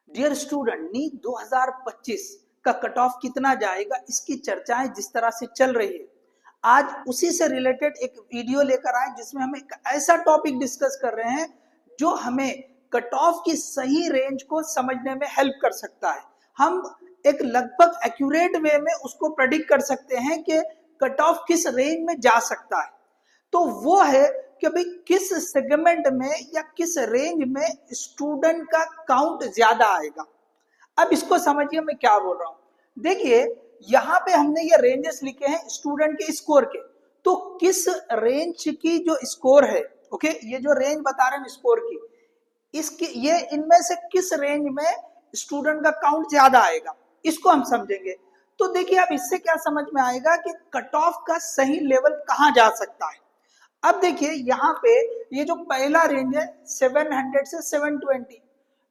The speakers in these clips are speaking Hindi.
डियर स्टूडेंट, नीट 2025 का कट ऑफ कितना जाएगा, इसकी चर्चाएं जिस तरह से चल रही है, आज उसी से रिलेटेड एक वीडियो लेकर आए जिसमें हम एक ऐसा टॉपिक डिस्कस कर रहे हैं जो हमें कट ऑफ की सही रेंज को समझने में हेल्प कर सकता है। हम एक लगभग एक्यूरेट वे में उसको प्रेडिक्ट कर सकते हैं कि कट ऑफ किस रेंज में जा सकता है। तो वो है कि भाई किस सेगमेंट में या किस रेंज में स्टूडेंट का काउंट ज्यादा आएगा। अब इसको समझिए मैं क्या बोल रहा हूं। देखिए यहाँ पे हमने ये रेंजेस लिखे हैं स्टूडेंट के स्कोर के, तो किस रेंज की जो स्कोर है, ओके, ये जो रेंज बता रहे हैं स्कोर की, इसकी ये इनमें से किस रेंज में स्टूडेंट का काउंट ज्यादा आएगा, इसको हम समझेंगे। तो देखिए अब इससे क्या समझ में आएगा कि कट ऑफ का सही लेवल कहां जा सकता है। अब देखिए यहाँ पे ये जो पहला रेंज है 700 से 720,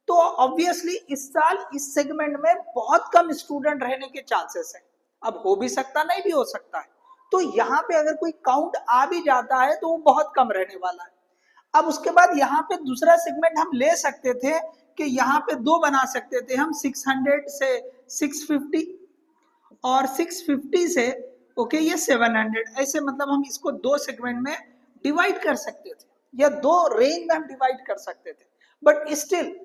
तो ऑब्वियसली इस साल इस सेगमेंट में बहुत कम स्टूडेंट रहने के चांसेस है। अब हो भी सकता, नहीं भी हो सकता है। तो यहाँ पे अगर कोई काउंट आ भी जाता है तो वो बहुत कम रहने वाला है। अब उसके बाद यहाँ पे दूसरा सेगमेंट हम ले सकते थे कि यहाँ पे दो बना सकते थे हम, 600 से 650 और 650 से ओके ये 700, ऐसे मतलब हम इसको दो सेगमेंट में डिवाइड कर सकते थे या दो रेंज में हम डिवाइड कर सकते थे। बट स्टिल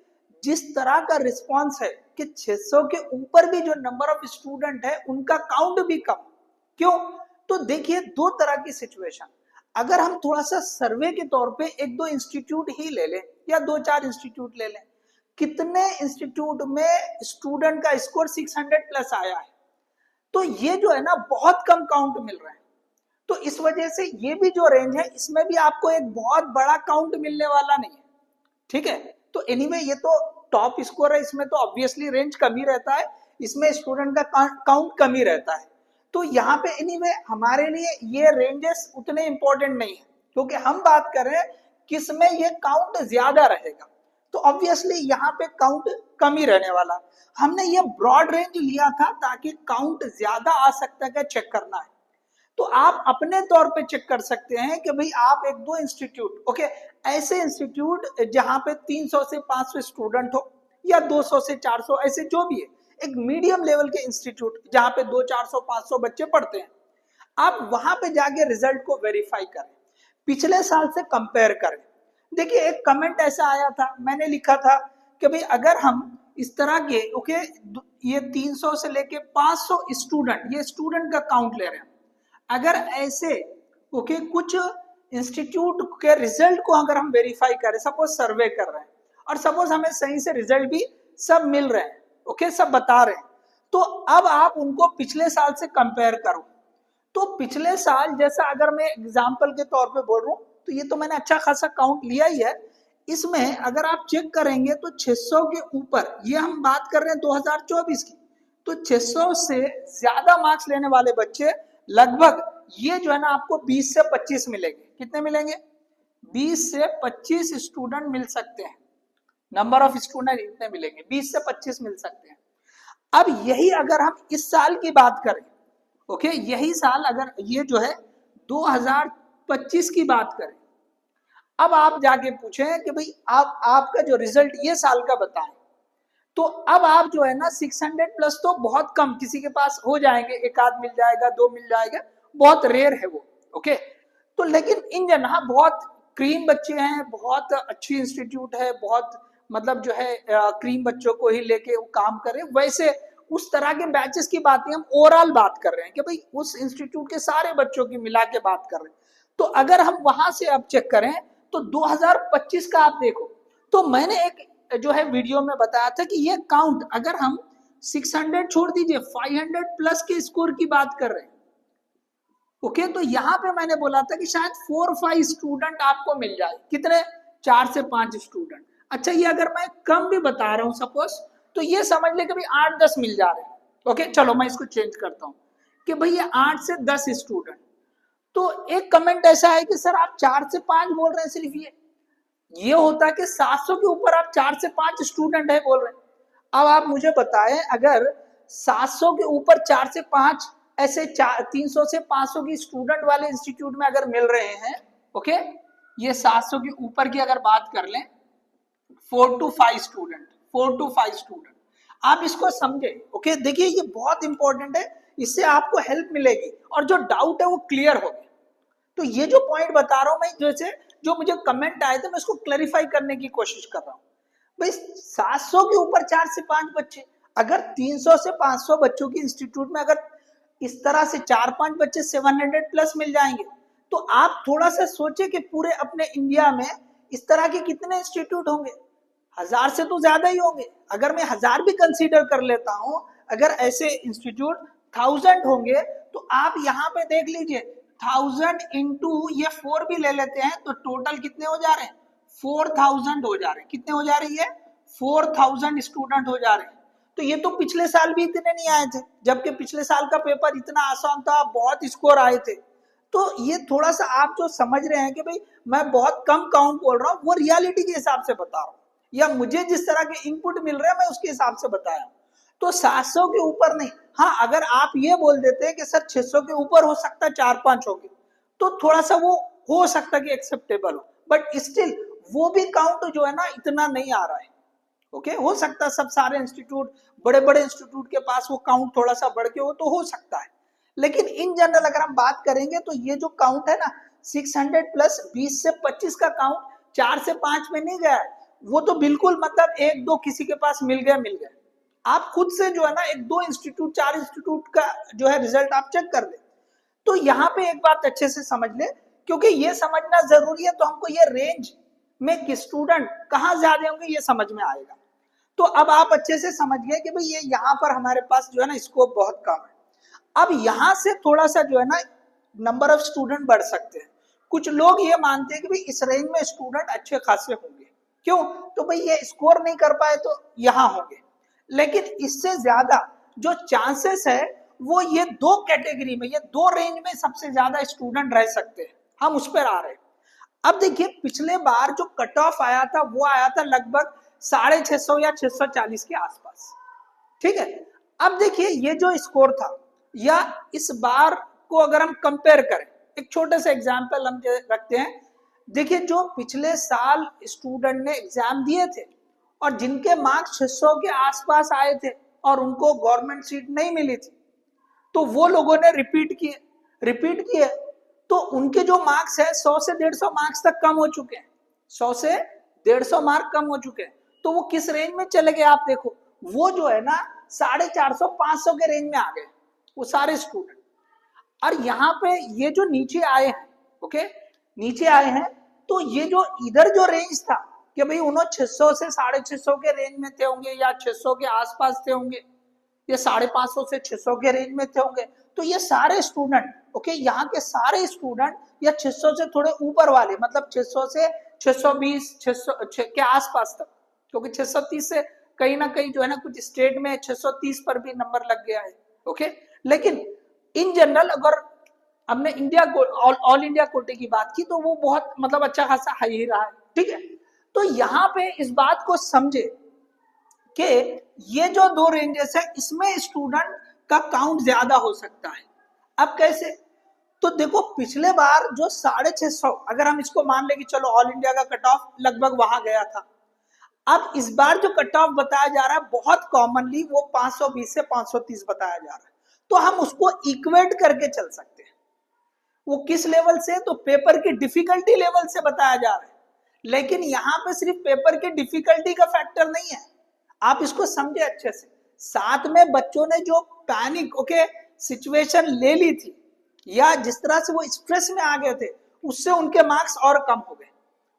जिस तरह का रिस्पांस है कि 600 के ऊपर भी जो नंबर ऑफ स्टूडेंट है उनका काउंट भी कम। क्यों? तो देखिए दो तरह की सिचुएशन, अगर हम थोड़ा सा सर्वे के तौर पे एक दो इंस्टीट्यूट ही ले लें या दो चार इंस्टीट्यूट ले लें, कितने इंस्टीट्यूट में स्टूडेंट का स्कोर 600 प्लस आया है, तो ये जो है ना बहुत कम काउंट मिल रहा है। तो इस वजह से ये भी जो रेंज है इसमें भी आपको एक बहुत बड़ा काउंट मिलने वाला नहीं है, ठीक है। तो एनीवे ये तो टॉप स्कोर है, इसमें तो ऑब्वियसली रेंज कम ही रहता है, इसमें स्टूडेंट का काउंट कम ही रहता है। तो यहाँ पे एनीवे हमारे लिए ये रेंजेस उतने इंपॉर्टेंट नहीं है, क्योंकि हम बात कर रहे हैं किसमें ये काउंट ज्यादा रहेगा। तो ऑब्वियसली यहाँ पे काउंट कम ही रहने वाला। हमने ये ब्रॉड रेंज लिया था ताकि काउंट ज्यादा आ सकता है क्या चेक करना है। तो आप अपने तौर पे चेक कर सकते हैं कि भाई आप एक दो इंस्टीट्यूट, ओके, ऐसे इंस्टीट्यूट जहां पे 300 से 500 स्टूडेंट हो या 200 से 400, ऐसे जो भी है, एक मीडियम लेवल के इंस्टीट्यूट जहां पे 200, 400, 500 बच्चे पढ़ते हैं, आप वहां पे जाके रिजल्ट को वेरीफाई करें, पिछले साल से कंपेयर करें। देखिए एक कमेंट ऐसा आया था, मैंने लिखा था कि भाई अगर हम इस तरह के ओके ये 300 से लेके 500 स्टूडेंट, ये स्टूडेंट का काउंट ले रहे हैं, अगर ऐसे ओके कुछ इंस्टीट्यूट के रिजल्ट को अगर हम वेरीफाई करें, सपोज सर्वे कर रहे हैं और सपोज हमें सही से रिजल्ट भी सब मिल रहे हैं, ओके सब बता रहे हैं, तो अब आप उनको पिछले साल से कंपेयर करो। तो पिछले साल जैसा अगर मैं एग्जांपल के तौर पे बोल रहा हूँ, तो ये तो मैंने अच्छा खासा काउंट लिया ही है, इसमें अगर आप चेक करेंगे तो 600 के ऊपर, ये हम बात कर रहे हैं 2024 की, तो 600 से ज्यादा मार्क्स लेने वाले बच्चे लगभग ये जो है ना आपको 20 से 25 मिलेंगे। कितने मिलेंगे? 20 से 25 स्टूडेंट मिल सकते हैं, नंबर ऑफ स्टूडेंट इतने मिलेंगे, 20 से 25 मिल सकते हैं। अब यही अगर हम इस साल की बात करें, ओके, यही साल अगर ये जो है 2025 की बात करें, अब आप जाके पूछें कि भाई आपका जो रिजल्ट ये साल का बताएं, तो अब आप जो है ना 600 प्लस तो बहुत कम किसी के पास हो जाएंगे, एक आध मिल जाएगा, दो मिल जाएगा, बहुत रेयर है वो, ओके। तो लेकिन इन जगह बहुत क्रीम बच्चे हैं, बहुत अच्छी इंस्टीट्यूट है, बहुत मतलब जो है क्रीम बच्चों को ही लेके वो काम करे, वैसे उस तरह के बैचेस की बात नहीं, हम ओवरऑल बात कर रहे हैं कि भाई उस इंस्टीट्यूट के सारे बच्चों की मिला के बात कर रहे हैं। तो अगर हम वहां से अब चेक करें तो 2025 का आप देखो, तो मैंने एक जो है वीडियो में बताया था कि ये काउंट अगर हम 600 छोड़ दीजिए, 500 प्लस के स्कोर की बात कर रहे हैं, ओके। तो यहाँ पे मैंने बोला था कि शायद 4-5 स्टूडेंट आपको मिल जाए, कितने? 4 से 5 स्टूडेंट। अच्छा ये अगर मैं कम भी बता रहा हूँ सपोज, तो ये समझ ले कि भाई 8-10 मिल जा रहे हैं, ओके। चलो मैं इसको चेंज करता हूँ कि भाई ये 8 से 10 स्टूडेंट। तो एक कमेंट ऐसा है कि सर आप 4 से 5 बोल रहे हैं सिर्फ, ये होता है कि 700 के ऊपर आप 4 से 5 स्टूडेंट है बोल रहे हैं। अब आप मुझे बताएं अगर 700 के ऊपर 4 से 5 ऐसे 300 से 500 की स्टूडेंट वाले इंस्टीट्यूट में अगर मिल रहे हैं, ओके, ये 700 के ऊपर की अगर बात कर लें 4 to 5 स्टूडेंट, 4 to 5 स्टूडेंट। आप इसको समझे, ओके। देखिए ये बहुत इंपॉर्टेंट है, इससे आपको हेल्प मिलेगी और जो डाउट है वो क्लियर हो गया। तो ये जो पॉइंट बता रहा हूं मैं, जैसे जो मुझे कमेंट आए थे मैं इसको क्लैरिफाई करने की कोशिश कर रहा हूं। भाई 700 के ऊपर 4 से 5 बच्चे, अगर 300 से 500 बच्चों की इंस्टीट्यूट में अगर इस तरह से 4-5 बच्चे 700 प्लस मिल जाएंगे, तो आप थोड़ा सा सोचे कि पूरे अपने इंडिया में इस तरह के कितने इंस्टीट्यूट होंगे। 1000 से तो ज्यादा ही होंगे। अगर मैं 1000 भी कंसीडर कर लेता हूं, अगर ऐसे इंस्टीट्यूट 1000 होंगे, तो आप यहाँ पे देख लीजिए 1000 इंटू ये 4 भी ले लेते हैं तो टोटल कितने हो जा रहे हैं, 4000 हो जा रहे हैं। कितने हो जा रही है, 4000 स्टूडेंट हो जा रहे हैं। तो ये तो पिछले साल भी इतने नहीं आए थे, जबकि पिछले साल का पेपर इतना आसान था, बहुत स्कोर आए थे। तो ये थोड़ा सा आप जो समझ रहे हैं कि भाई मैं बहुत कम काउंट बोल रहा हूँ, वो रियलिटी के हिसाब से बता रहा हूँ, या मुझे जिस तरह के इनपुट मिल रहे हैं मैं उसके हिसाब से बताया। तो 700 के ऊपर नहीं। हाँ, अगर आप ये बोल देते हैं कि सर 600 के ऊपर हो सकता है 4-5 होंगे, तो थोड़ा सा वो हो सकता है कि एक्सेप्टेबल हो, बट स्टिल वो भी काउंट जो है ना इतना नहीं आ रहा है। ओके, हो सकता है सब सारे इंस्टीट्यूट, बड़े बड़े इंस्टीट्यूट के पास वो काउंट थोड़ा सा बढ़ के हो सकता है। लेकिन इन जनरल अगर हम बात करेंगे तो ये जो काउंट है ना 600 प्लस 20 से 25 का काउंट 4 से 5 में नहीं गया है, वो तो बिल्कुल मतलब 1-2 किसी के पास मिल गया। आप खुद से जो है ना 1-2 इंस्टीट्यूट 4 इंस्टीट्यूट का जो है रिजल्ट आप चेक कर ले। तो यहाँ पे एक बात अच्छे से समझ ले, क्योंकि ये समझना जरूरी है, तो हमको ये रेंज में कि स्टूडेंट कहाँ ज्यादा होंगे ये समझ में आएगा। तो अब आप अच्छे से समझ गए कि भाई ये यहाँ पर हमारे पास जो है ना स्कोप बहुत कम है। अब यहाँ से थोड़ा सा जो है ना नंबर ऑफ स्टूडेंट बढ़ सकते हैं। कुछ लोग ये मानते हैं कि भाई इस रेंज में स्टूडेंट अच्छे खासे होंगे, क्यों, तो भाई ये स्कोर नहीं कर पाए तो यहाँ होंगे। लेकिन इससे ज्यादा जो चांसेस है वो ये 2 कैटेगरी में, ये 2 रेंज में सबसे ज्यादा स्टूडेंट रह सकते हैं। हम उस पर आ रहे हैं। अब देखिए पिछले बार जो कट ऑफ आया था वो आया था लगभग 650 या 640 के आसपास, ठीक है। अब देखिए ये जो स्कोर था, या इस बार को अगर हम कंपेयर करें, एक छोटे से एग्जांपल हम रखते हैं। देखिए जो पिछले साल स्टूडेंट ने एग्जाम दिए थे और जिनके मार्क्स 600 के आसपास आए थे और उनको गवर्नमेंट सीट नहीं मिली थी, तो वो लोगों ने रिपीट किए तो उनके जो मार्क्स है 100 से 150 मार्क्स तक कम हो चुके हैं, 100 से 150 मार्क कम हो चुके हैं। तो वो किस रेंज में चले गए आप देखो, वो जो है ना 450-500 के रेंज में आ गए वो सारे स्टूडेंट। और यहाँ पे ये जो नीचे आए हैं, ओके, नीचे आए हैं, तो ये जो इधर जो रेंज था कि भाई उन्होंने 600 से 650 के रेंज में थे होंगे, या 600 के आसपास थे होंगे, ये 550 से 600 के रेंज में थे होंगे, तो ये सारे स्टूडेंट, ओके, यहाँ के सारे स्टूडेंट या 600 से थोड़े ऊपर वाले, मतलब 600 से 620 600 के आसपास तक, क्योंकि 630 से कहीं ना कहीं जो है ना कुछ स्टेट में 630 पर भी नंबर लग गया है, ओके। लेकिन इन जनरल अगर हमने इंडिया को ऑल इंडिया कोटे की बात की तो वो बहुत मतलब अच्छा खासा हाई ही रहा है, ठीक है। तो यहाँ पे इस बात को समझे कि ये जो 2 रेंजेस है इसमें स्टूडेंट का काउंट ज्यादा हो सकता है। अब कैसे, तो देखो पिछले बार जो 650, अगर हम इसको मान ले कि चलो ऑल इंडिया का कट ऑफ लगभग वहां गया था, अब इस बार जो कट ऑफ बताया जा रहा है बहुत कॉमनली वो 520 से 530 बताया जा रहा है। तो हम उसको इक्वेट करके चल सकते हैं। वो किस लेवल से, तो पेपर की डिफिकल्टी लेवल से बताया जा रहा है। लेकिन यहाँ पे सिर्फ पेपर की डिफिकल्टी का फैक्टर नहीं है, आप इसको समझे अच्छे से। साथ में बच्चों ने जो पैनिक, ओके, सिचुएशन ले ली थी, या जिस तरह से वो स्ट्रेस में आ गए थे, उससे उनके मार्क्स और कम हो गए।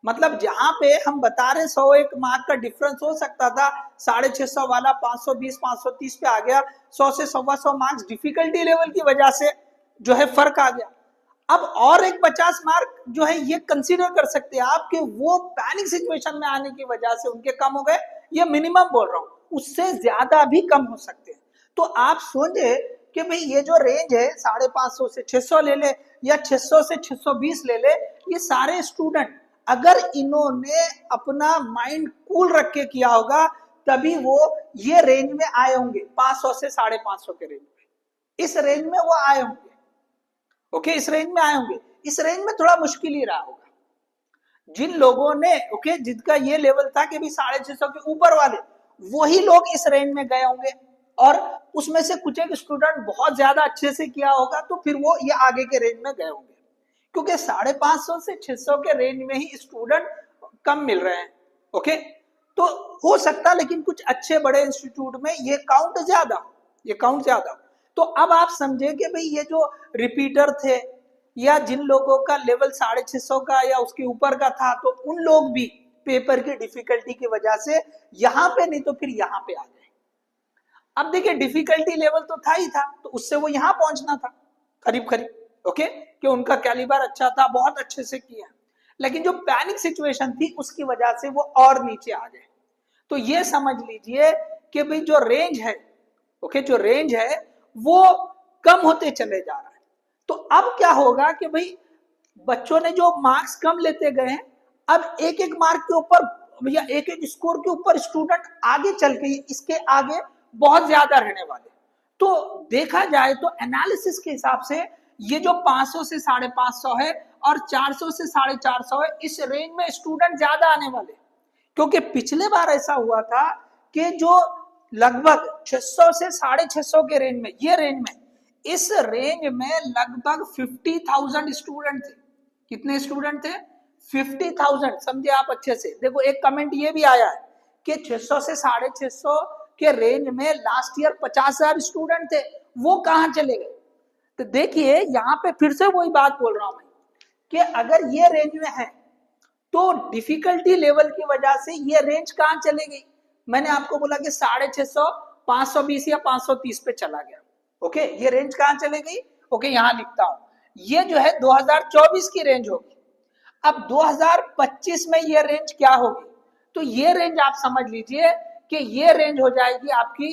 मतलब जहां पे हम बता रहे 101 मार्क का डिफरेंस हो सकता था, 650 वाला 520 530 पे आ गया, 100 से 125 मार्क्स डिफिकल्टी लेवल की वजह से जो है फर्क आ गया। अब और एक 50 मार्क जो है ये कंसीडर कर सकते हैं आपके वो पैनिक सिचुएशन में आने की वजह से उनके कम हो गए, ये मिनिमम बोल रहा हूं, उससे ज्यादा भी कम हो सकते हैं। तो आप सोचे कि भाई ये जो रेंज है 550 से 600 ले ले या 600 से 620 ले ले, ये सारे स्टूडेंट अगर इन्होंने अपना माइंड कूल रख के किया होगा तभी वो ये रेंज में आए होंगे, 500 से 550 के रेंज में, इस रेंज में वो आए होंगे, ओके, इस रेंज में आए होंगे। इस रेंज में थोड़ा मुश्किल ही रहा होगा जिन लोगों ने, ओके, जिनका ये लेवल था कि भी 650 के ऊपर वाले, वही लोग इस रेंज में गए होंगे, और उसमें से कुछ एक स्टूडेंट बहुत ज्यादा अच्छे से किया होगा तो फिर वो ये आगे के रेंज में गए होंगे, क्योंकि 550 से 600 के रेंज में ही स्टूडेंट कम मिल रहे हैं। ओके, तो हो सकता, लेकिन कुछ अच्छे बड़े इंस्टीट्यूट में ये काउंट ज्यादा। तो अब आप समझे कि भाई ये जो रिपीटर थे या जिन लोगों का लेवल 650 का या उसके ऊपर का था, तो उन लोग भी पेपर की डिफिकल्टी की वजह से यहाँ पे नहीं तो फिर यहाँ पे आ गए। अब देखिए डिफिकल्टी लेवल तो था ही था, तो उससे वो यहाँ पहुंचना था करीब करीब। ओके, कि उनका कैलिबर अच्छा था, बहुत अच्छे से किया, लेकिन जो पैनिक सिचुएशन थी उसकी वजह से वो और नीचे आ गए। तो ये समझ लीजिए कि भाई जो रेंज है, ओके, जो रेंज है वो कम होते चले जा रहा है। तो अब क्या होगा कि भाई बच्चों ने जो मार्क्स कम लेते गए हैं, अब एक एक मार्क के ऊपर या एक एक स्कोर के ऊपर स्टूडेंट आगे चल के इसके आगे बहुत ज्यादा रहने वाले। तो देखा जाए तो एनालिसिस के हिसाब से ये जो 500 से 550 है और 400 से 450 है, इस रेंज में स्टूडेंट ज्यादा आने वाले, क्योंकि पिछले बार ऐसा हुआ था कि जो लगभग 600 से 650 के रेंज में, ये रेंज में, इस रेंज में लगभग 50,000 स्टूडेंट थे। कितने स्टूडेंट थे? 50,000। समझे आप अच्छे से। देखो एक कमेंट ये भी आया है कि 600 से 650 के रेंज में लास्ट ईयर 50,000 स्टूडेंट थे, वो कहां चले गए? तो देखिए यहाँ पे फिर से वही बात बोल रहा हूं मैं कि अगर ये रेंज में है तो डिफिकल्टी लेवल की वजह से ये रेंज कहां चले गई? मैंने आपको बोला कि 650, 520 या 530 पे चला गया। ओके, ये रेंज कहां चले गई? ओके, यहां लिखता हूं, ये जो है 2024 की रेंज होगी। अब 2025 में ये रेंज क्या होगी? तो ये रेंज आप समझ लीजिए कि ये रेंज हो जाएगी आपकी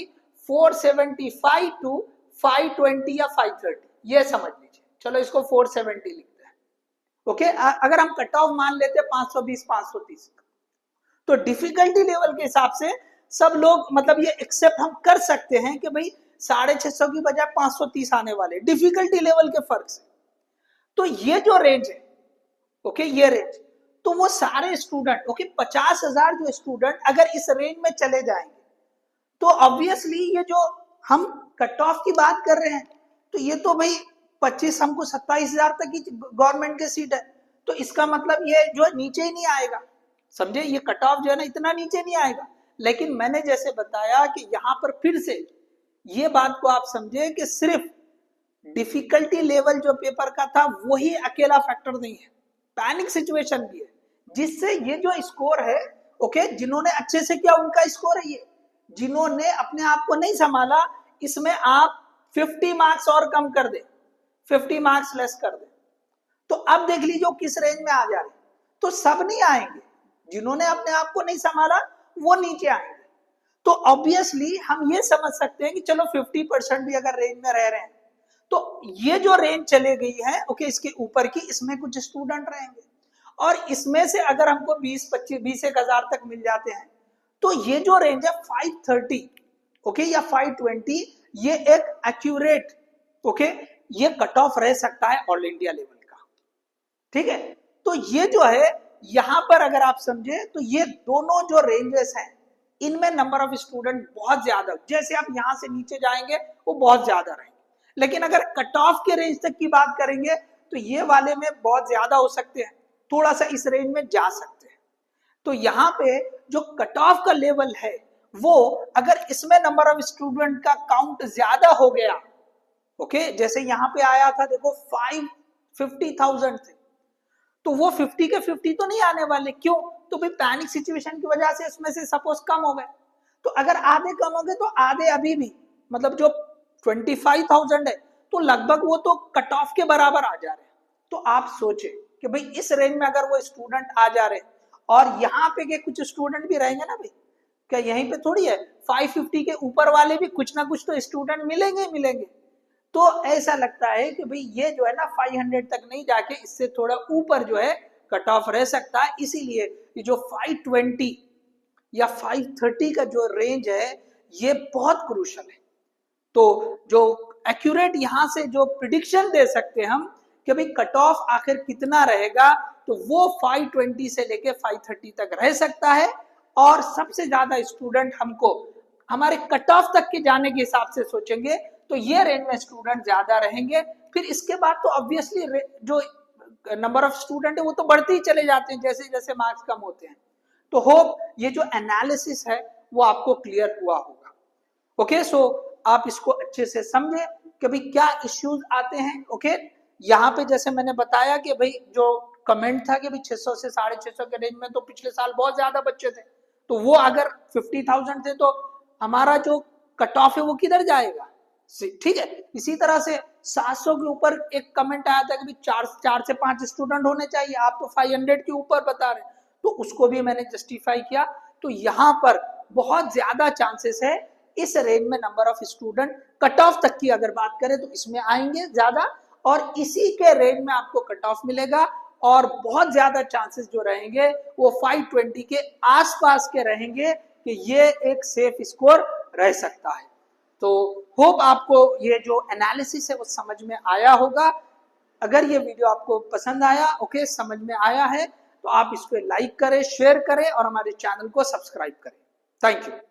475 टू 520 या 530, ये समझ लीजिए। चलो इसको 470 लिखते हैं। ओके, अगर हम कट ऑफ मान लेते हैं 520 530, तो डिफिकल्टी लेवल के हिसाब से सब लोग मतलब ये एक्सेप्ट हम कर सकते हैं कि भाई 650 की बजाय 530 आने वाले, डिफिकल्टी लेवल के फर्क से। तो ये जो रेंज है, ओके, ये रेंज, तो वो सारे स्टूडेंट, ओके, 50,000 जो स्टूडेंट अगर इस रेंज में चले जाएंगे, तो ऑब्वियसली ये जो हम कट ऑफ की बात कर रहे हैं, तो ये तो भाई 25 हमको 27,000 तक की गवर्नमेंट की सीट है, तो इसका मतलब ये जो नीचे ही नहीं आएगा। समझे, ये कट ऑफ जो है ना इतना नीचे नहीं आएगा। लेकिन मैंने जैसे बताया कि यहाँ पर फिर से ये बात को आप समझे कि सिर्फ डिफिकल्टी लेवल जो पेपर का था वही अकेला फैक्टर नहीं है, पैनिक सिचुएशन भी है, जिससे ये जो स्कोर है, ओके, जिन्होंने अच्छे से किया उनका स्कोर है ये, जिन्होंने अपने आप को नहीं संभाला, इसमें आप 50 मार्क्स और कम कर दे, 50 मार्क्स लेस कर दे, तो अब देख लीजिए किस रेंज में आ जा रहे। तो सब नहीं आएंगे, जिन्होंने अपने आप को नहीं संभाला वो नीचे आएंगे। तो ऑब्वियसली हम ये समझ सकते हैं कि चलो 50% भी अगर रेंज में रह रहे हैं, तो ये जो रेंज चले गई है, ओके, इसके ऊपर की, इसमें कुछ स्टूडेंट रहेंगे, और इसमें से अगर हमको 20-25-20 तक मिल जाते हैं, तो ये जो रेंज है 530, ओके, या 520, ये एक एक्यूरेट, ओके, ये कट ऑफ रह सकता है ऑल इंडिया लेवल का। ठीक है, तो ये जो है यहां पर अगर आप समझे तो ये दोनों जो रेंजेस हैं, इनमें नंबर ऑफ स्टूडेंट बहुत ज्यादा, जैसे आप यहां से नीचे जाएंगे वो बहुत ज्यादा रहेंगे, लेकिन अगर कट ऑफ के रेंज तक की बात करेंगे तो ये वाले में बहुत ज्यादा हो सकते हैं, थोड़ा सा इस रेंज में जा सकते हैं। तो यहाँ पे जो कट ऑफ का लेवल है वो अगर इसमें नंबर ऑफ स्टूडेंट का काउंट ज्यादा हो गया, ओके, जैसे यहाँ पे आया था देखो 50,000 थे, तो वो 50 के 50 तो नहीं आने वाले। क्यों? तो भाई पैनिक सिचुएशन की वजह से इसमें से सपोज कम हो गए, तो अगर आधे कम हो गए तो आधे अभी भी, मतलब जो 25,000 है तो लगभग वो तो कट ऑफ के बराबर आ जा रहे हैं। तो आप सोचे कि भाई इस रेंज में अगर वो स्टूडेंट आ जा रहे और यहाँ पे के कुछ स्टूडेंट भी रहेंगे ना भाई, क्या यहीं पे थोड़ी है 550 के ऊपर वाले भी कुछ ना कुछ तो स्टूडेंट मिलेंगे। तो ऐसा लगता है कि भाई ये जो है ना 500 तक नहीं जाके इससे थोड़ा ऊपर जो है कट ऑफ रह सकता है, इसीलिए ये जो 520 या 530 का जो रेंज है ये बहुत क्रूशल है। तो जो एक्यूरेट यहां से जो प्रिडिक्शन दे सकते हम कि भाई कट ऑफ आखिर कितना रहेगा, तो वो 520 से लेके 530 तक रह सकता है, और सबसे ज्यादा स्टूडेंट हमको हमारे कट ऑफ तक के जाने के हिसाब से सोचेंगे तो ये रेंज में स्टूडेंट ज्यादा रहेंगे। फिर इसके बाद तो ऑब्वियसली जो नंबर ऑफ स्टूडेंट है वो तो बढ़ते ही चले जाते हैं जैसे जैसे मार्क्स कम होते हैं। तो होप ये जो एनालिसिस है वो आपको क्लियर हुआ होगा। ओके, सो आप इसको अच्छे से समझे कि भाई क्या इश्यूज आते हैं। ओके, यहाँ पे जैसे मैंने बताया कि भाई जो कमेंट था कि भाई 600 से 650 के रेंज में तो पिछले साल बहुत ज्यादा बच्चे थे, तो वो अगर 50,000 थे तो हमारा जो कट ऑफ है वो किधर जाएगा। ठीक है, इसी तरह से 700 के ऊपर एक कमेंट आया था कि चार से 5 स्टूडेंट होने चाहिए, आप तो 500 के ऊपर बता रहे हैं, तो उसको भी मैंने जस्टिफाई किया। तो यहाँ पर बहुत ज्यादा चांसेस है इस रेंज में number of student cut off तक की अगर बात करें तो इसमें आएंगे ज्यादा, और इसी के रेंज में आपको कट ऑफ मिलेगा, और बहुत ज्यादा चांसेस जो रहेंगे वो 520 के आसपास के रहेंगे कि ये एक सेफ स्कोर रह सकता है। तो होप आपको ये जो एनालिसिस है वो समझ में आया होगा। अगर ये वीडियो आपको पसंद आया, ओके, समझ में आया है, तो आप इसको लाइक करें, शेयर करें और हमारे चैनल को सब्सक्राइब करें। Thank you.